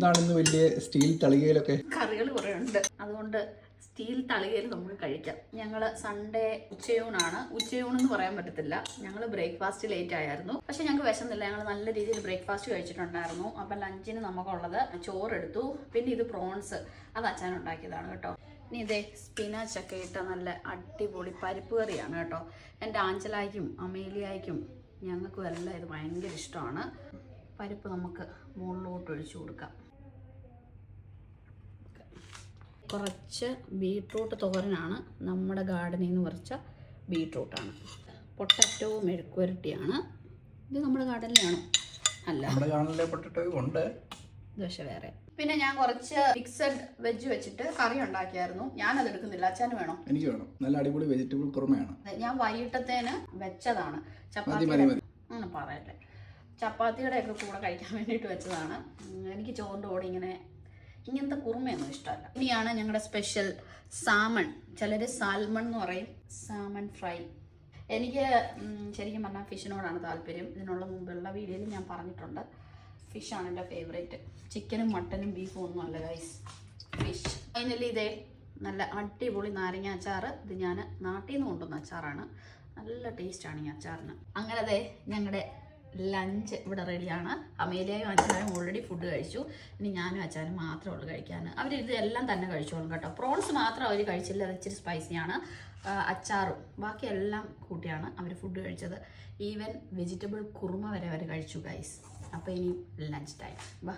ഇതാണെന്ന് വലിയ സ്റ്റീൽ തളികയിലൊക്കെ കറികൾ കുറേ ഉണ്ട്, അതുകൊണ്ട് സ്റ്റീൽ തളികയിൽ നമുക്ക് കഴിക്കാം. ഞങ്ങൾ സൺഡേ ഉച്ചയൂണെന്ന് പറയാൻ പറ്റത്തില്ല. ഞങ്ങൾ ബ്രേക്ക്ഫാസ്റ്റ് ലേറ്റ് ആയിരുന്നു, പക്ഷെ ഞങ്ങൾക്ക് വിശന്നില്ല. ഞങ്ങൾ നല്ല രീതിയിൽ ബ്രേക്ക്ഫാസ്റ്റ് കഴിച്ചിട്ടുണ്ടായിരുന്നു. അപ്പം ലഞ്ചിന് നമുക്കുള്ളത് ചോറെടുത്തു, പിന്നെ ഇത് പ്രോൺസ്, അത് അച്ഛൻ ഉണ്ടാക്കിയതാണ് കേട്ടോ. ഇനി ഇതേ സ്പിനാച്ചൊക്കെ ഇട്ട നല്ല അടിപൊളി പരിപ്പ് കറിയാണ് കേട്ടോ. എൻ്റെ ആഞ്ചലായിക്കും അമേലിയായിക്കും ഞങ്ങൾക്കും എല്ലാം ഇത് ഭയങ്കര ഇഷ്ടമാണ്. പരിപ്പ് നമുക്ക് മുകളിലോട്ട് ഒഴിച്ചു കൊടുക്കാം. കുറച്ച് ബീട്രൂട്ട് തോരനാണ്, നമ്മുടെ ഗാർഡനിൽ നിന്ന് പറിച്ച ബീട്രൂട്ടാണ്. പൊട്ടറ്റോ മെഴുക്കുവരട്ടിയാണ്. ഇത് നമ്മുടെ ഗാർഡനിലാണോ? അല്ല, നമ്മുടെ ഗാർഡനിലെ പൊട്ടറ്റോ ഉണ്ട്, പക്ഷെ വേറെ. പിന്നെ ഞാൻ കുറച്ച് മിക്സഡ് വെജ് വെച്ചിട്ട് കറി ഉണ്ടാക്കിയായിരുന്നു. ഞാനത് എടുക്കുന്നില്ല, അച്ഛന് വേണോ? എനിക്ക് വേണം. നല്ല അടിപൊളി വെജിറ്റബിൾ കുറുമയാണ്. ഞാൻ വൈകിട്ടത്തേന് വെച്ചതാണ്. ചപ്പാത്തി അങ്ങനെ പറയല്ലേ, ചപ്പാത്തിയുടെ ഒക്കെ കൂടെ കഴിക്കാൻ വേണ്ടിയിട്ട് വെച്ചതാണ്. എനിക്ക് ചോറിൻ്റെ കൂടെ ഇങ്ങനത്തെ കുറുമയൊന്നും ഇഷ്ടമല്ല. ഇനിയാണ് ഞങ്ങളുടെ സ്പെഷ്യൽ സാമൺ, ചിലർ സാൽമൺ എന്ന് പറയും, സാമൺ ഫ്രൈ. എനിക്ക് ശരിക്കും പറഞ്ഞാൽ ഫിഷിനോടാണ് താല്പര്യം. ഇതിനുള്ള മുമ്പുള്ള വീഡിയോയിൽ ഞാൻ പറഞ്ഞിട്ടുണ്ട്, ഫിഷാണ് എൻ്റെ ഫേവറേറ്റ്. ചിക്കനും മട്ടനും ബീഫും ഒന്നും അല്ല ഗൈസ്, ഫിഷ്. ഫൈനലി ഇതേ നല്ല അടിപൊളി നാരങ്ങ അച്ചാർ. ഇത് ഞാൻ നാട്ടിൽ നിന്ന് കൊണ്ടുവന്ന അച്ചാറാണ്, നല്ല ടേസ്റ്റാണ് ഈ അച്ചാറിന്. അങ്ങനെ അതെ ഞങ്ങളുടെ ലഞ്ച് ഇവിടെ റെഡിയാണ്. അമേലിയയും അച്ഛനും ഓൾറെഡി ഫുഡ് കഴിച്ചു. ഇനി ഞാനും അച്ഛനും മാത്രമേ ഉള്ളൂ കഴിക്കാൻ. അവർ ഇതെല്ലാം തന്നെ കഴിച്ചോളും കേട്ടോ. പ്രോൺസ് മാത്രം അവർ കഴിച്ചില്ല, അത് ഇച്ചിരി സ്പൈസിയാണ്. അച്ചാറും ബാക്കി എല്ലാം കൂട്ടിയാണ് അവർ ഫുഡ് കഴിച്ചത്. ഈവൻ വെജിറ്റബിൾ കുറുമ വരെ അവർ കഴിച്ചു ഗൈസ്. അപ്പോൾ ഇനി ലഞ്ച് ടൈം വാ.